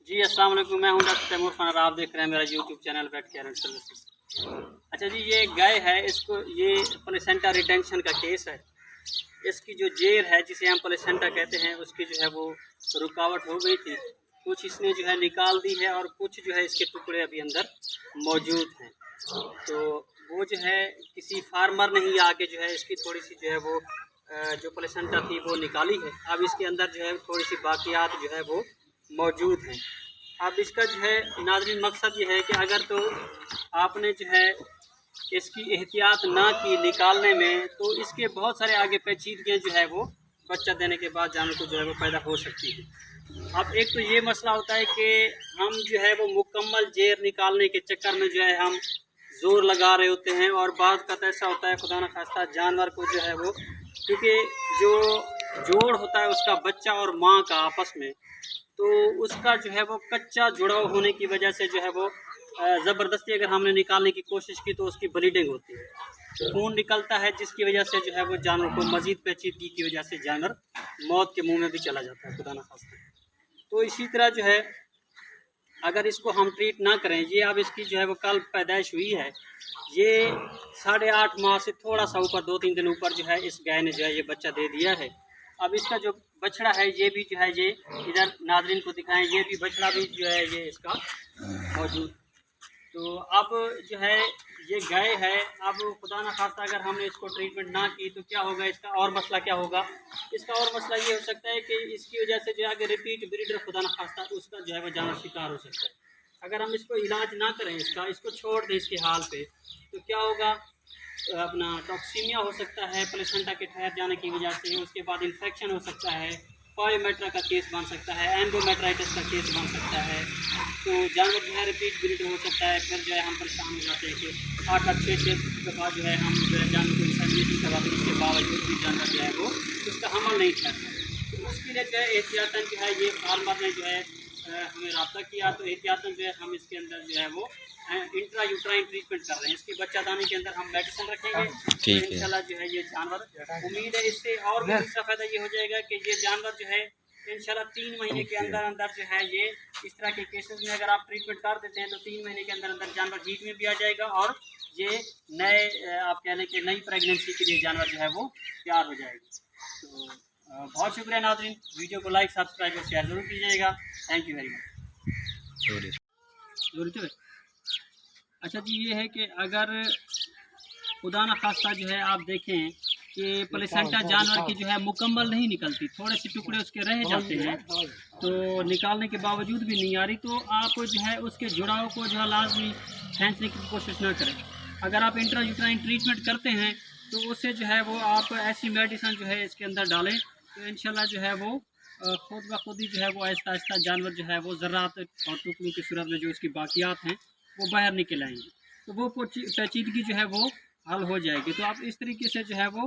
जी अस्सलाम वालेकुम, मैं हूं डॉक्टर तैमूर खान और आप देख रहे हैं मेरा YouTube channel vet care and services. अच्छा जी, ये गाय है, इसको ये प्लेसेंटा रिटेंशन का केस है। इसकी जो जेर है जिसे हम प्लेसेंटा कहते हैं उसकी जो है वो रुकावट हो गई थी। कुछ इसने जो है निकाल दी है और कुछ जो है इसके टुकड़े अभी अंदर मौजूद हैं। तो वो जो है किसी फार्मर ने ही आके जो है इसकी थोड़ी सी जो है वो जो प्लेसेंटा थी वो निकाली है। अब इसके अंदर जो है थोड़ी सी बाकियात जो है वो मौजूद हैं। अब इसका जो है नाज़रीन मकसद ये है कि अगर तो आपने जो है इसकी एहतियात ना की निकालने में, तो इसके बहुत सारे आगे पेचीदगियाँ जो है वो बच्चा देने के बाद जानवर को जो है वो पैदा हो सकती है। अब एक तो ये मसला होता है कि हम जो है वो मुकम्मल जेर निकालने के चक्कर में जो है हम ज़ोर लगा रहे होते हैं और बाद का ऐसा होता है खुदा न खास्ता जानवर को जो है वो, क्योंकि जो जोड़ होता है उसका बच्चा और माँ का आपस में, तो उसका जो है वो कच्चा जुड़ाव होने की वजह से जो है वो ज़बरदस्ती अगर हमने निकालने की कोशिश की तो उसकी ब्लीडिंग होती है, खून निकलता है, जिसकी वजह से जो है वो जानवर को मज़ीद पेचीदगी की वजह से जानवर मौत के मुंह में भी चला जाता है खुदा न खास्ता। तो इसी तरह जो है अगर इसको हम ट्रीट ना करें, ये अब इसकी जो है वो कल पैदाइश हुई है, ये 8.5 माह से थोड़ा सा ऊपर 2-3 दिन ऊपर जो है इस गाय ने जो है ये बच्चा दे दिया है। अब इसका जो बछड़ा है ये भी जो है ये इधर नाज़रीन को दिखाएं, ये भी बछड़ा भी जो है ये इसका मौजूद। तो अब जो है ये गाय है, अब खुदा ना खास्ता अगर हमने इसको ट्रीटमेंट ना की तो क्या होगा, इसका और मसला क्या होगा। इसका और मसला ये हो सकता है कि इसकी वजह से जो है अगर रिपीट ब्रीडर खुदा ना खास्ता तो उसका जो है वो जानवर शिकार हो सकता है। अगर हम इसको इलाज ना करें, इसको छोड़ दें इसके हाल पे, तो क्या होगा, अपना टॉक्सीमिया हो सकता है प्लेसेंटा के ठहर जाने की वजह से, उसके बाद इन्फेक्शन हो सकता है, पायोमेट्रा का केस बन सकता है, एंडोमेट्राइटिस का केस बन सकता है। तो जानवर जो है रिपीट ब्रीड हो सकता है। फिर जो है हम परेशान हो जाते हैं कि 8-6 दफ़ा जो है हम जो है जानवर को इंसेमिनेशन करवाते हैं, उसके बावजूद भी जानवर जो है वो उसका हमल नहीं ठहरता। तो उसके लिए जो है एहतियातन जो है ये फार्मर ने जो है हमें रब्ता किया, तो एहतियातन जो है हम इसके अंदर जो है वो इंट्रा यूट्राइन ट्रीटमेंट कर रहे हैं। इसकी बच्चादानी के अंदर हम मेडिसिन रखेंगे, तो इंशाल्लाह जो है ये जानवर, उम्मीद है इससे और भी दूसरा फ़ायदा ये हो जाएगा कि ये जानवर जो है इंशाल्लाह 3 महीने के अंदर अंदर जो है ये इस तरह के केसेस में अगर आप ट्रीटमेंट कर देते हैं तो 3 महीने के अंदर अंदर जानवर हीट में भी आ जाएगा और ये नए आप कह लें कि नई प्रेगनेंसी के लिए जानवर जो है वो तैयार हो जाएगी। तो बहुत शुक्रिया नाज़रीन, वीडियो को लाइक सब्सक्राइब और शेयर ज़रूर कीजिएगा। Thank you very much. अच्छा जी, ये है कि अगर खुदा न खास्ता जो है आप देखें कि प्लेसेंटा जानवर की जो है मुकम्मल नहीं निकलती, थोड़े से टुकड़े उसके रह जाते हैं, तो निकालने के बावजूद भी नहीं आ रही, तो आप जो है उसके जुड़ाव को जो है लाजमी खींचने की कोशिश ना करें। अगर आप इंट्रा यूट्राइन ट्रीटमेंट करते हैं तो उससे जो है वो आप ऐसी मेडिसिन जो है इसके अंदर डालें, तो इंशाल्लाह जो है वो खुद ब खुद ही जो है वो आहिस्ता आहिस्ता जानवर जो है वो ज़र्रात और टुकड़ों की सूरत में जो इसकी बाकियात हैं वो बाहर निकल आएंगी, तो वो पेचीदगी जो है वो हल हो जाएगी। तो आप इस तरीके से जो है वो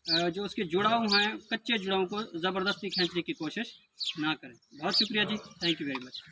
जो उसके जुड़ाव हैं, कच्चे जुड़ाव को ज़बरदस्ती खींचने की कोशिश ना करें। बहुत शुक्रिया जी, थैंक यू वेरी मच।